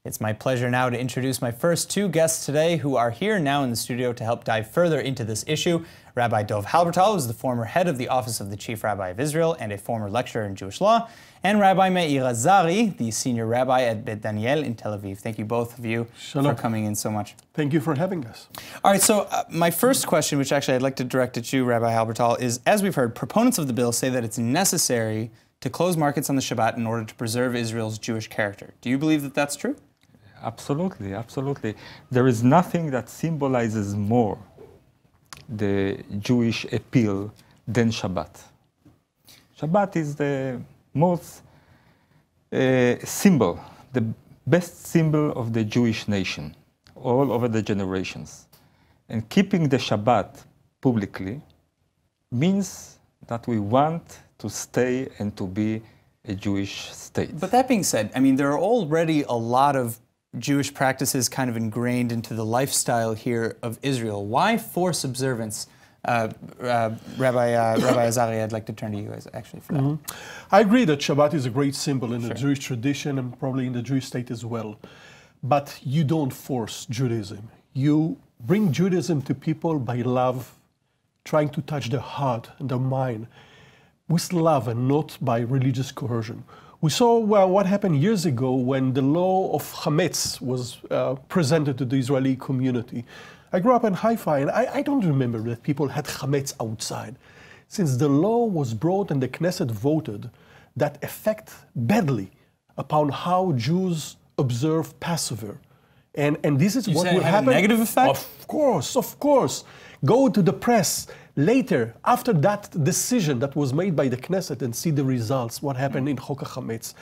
It's my pleasure now to introduce my first two guests today who are here now in the studio to help dive further into this issue. Rabbi Dov Halbertal is the former head of the Office of the Chief Rabbi of Israel and a former lecturer in Jewish law, and Rabbi Meir Azari, the senior rabbi at Bet Daniel in Tel Aviv. Thank you both of you for coming in so much. Thank you for having us. All right, so my first question, which actually I'd like to direct at you, Rabbi Halbertal, is, as we've heard, proponents of the bill say that it's necessary to close markets on the Shabbat in order to preserve Israel's Jewish character. Do you believe that that's true? Absolutely, absolutely. There is nothing that symbolizes more the Jewish appeal than Shabbat. Shabbat is the most symbol, the best symbol of the Jewish nation, all over the generations. And keeping the Shabbat publicly means that we want to stay and to be a Jewish state. But that being said, I mean, there are already a lot of Jewish practices kind of ingrained into the lifestyle here of Israel. Why force observance? Rabbi Azari, I'd like to turn to you actually for that. I agree that Shabbat is a great symbol in the Jewish tradition and probably in the Jewish state as well. But you don't force Judaism. You bring Judaism to people by love, trying to touch their heart and their mind with love and not by religious coercion. We saw what happened years ago when the law of Hametz was presented to the Israeli community. I grew up in Haifa, and I don't remember that people had Hametz outside. Since the law was brought and the Knesset voted, that affect badly upon how Jews observe Passover. And this is what will happen. A negative effect? Of course, of course. Go to the press later, after that decision that was made by the Knesset, and see the results, what happened in Chok HaChametz.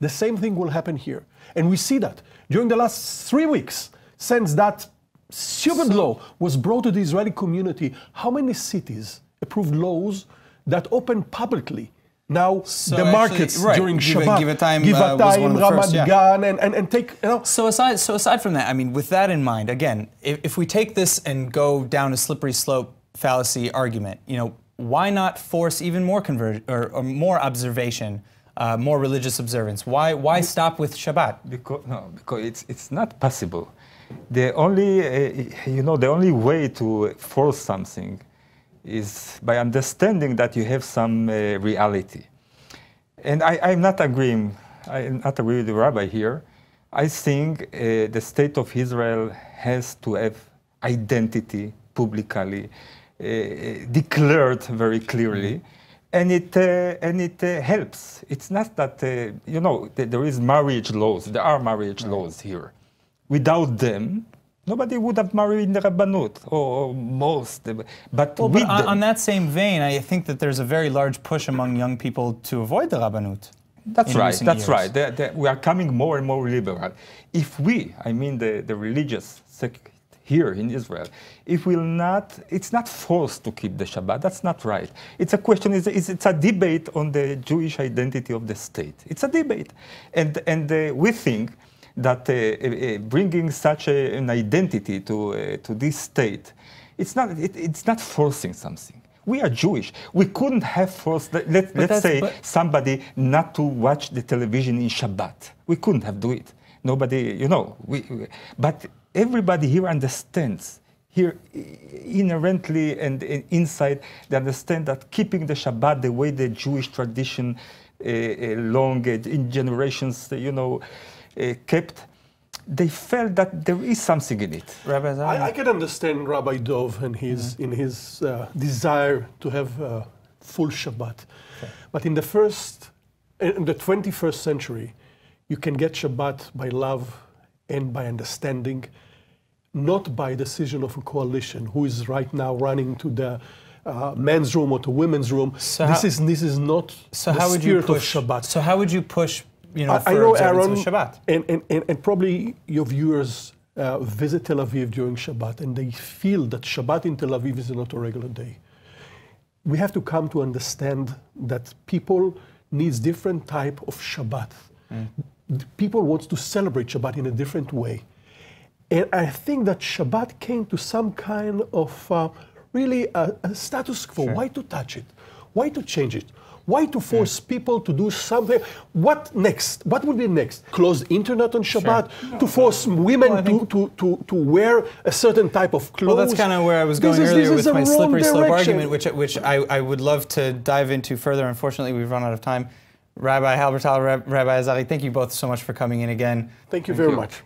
The same thing will happen here. And we see that during the last 3 weeks, since that stupid law was brought to the Israeli community, how many cities approved laws that open publicly now the markets during Shabbat? Givatayim, Ramat Gan, and take, you know. So aside from that, I mean, with that in mind, again, if we take this and go down a slippery slope fallacy argument, you know, why not force even more or more observation, more religious observance? Why stop with Shabbat? Because it's not possible. The only the only way to force something is by understanding that you have some reality. And I'm not agreeing with the rabbi here. I think the state of Israel has to have identity publicly, declared very clearly, and it helps. It's not that there is marriage laws. There are marriage laws here. Without them, nobody would have married in the Rabbanut, or most. But on that same vein, I think that there's a very large push among young people to avoid the Rabbanut. That's right. That's right. We are coming more and more liberal. If we, I mean the religious sect here in Israel, if we'll not, it's not forced to keep the Shabbat. That's not right. It's a question. It's a debate on the Jewish identity of the state. It's a debate, and we think that bringing such an identity to this state, it's not forcing something. We are Jewish. We couldn't have forced, let's say, somebody not to watch the television in Shabbat. We couldn't have do it. Nobody, but everybody here understands. Here, inherently and inside, they understand that keeping the Shabbat the way the Jewish tradition, long in generations, kept, they felt that there is something in it. Rabbi Azari? I can understand Rabbi Dov and his desire to have full Shabbat. Okay. But in the 21st century, you can get Shabbat by love and by understanding, not by decision of a coalition who is right now running to the men's room or to women's room. So this is not the spirit of Shabbat. So how would you push? I know, Aaron, Shabbat. And probably your viewers visit Tel Aviv during Shabbat, and they feel that Shabbat in Tel Aviv is not a regular day. We have to come to understand that people needs different type of Shabbat. People want to celebrate Shabbat in a different way. And I think that Shabbat came to some kind of really a status quo. Sure. Why to touch it? Why to change it? Why to force people to do something? What next? What will be next? Close the internet on Shabbat? Sure. To force women to wear a certain type of clothes? Well, that's kind of where I was going earlier with my slippery slope argument, which I would love to dive into further. Unfortunately, we've run out of time. Rabbi Halbertal, Rabbi Azari, thank you both so much for coming in again. Thank you very much.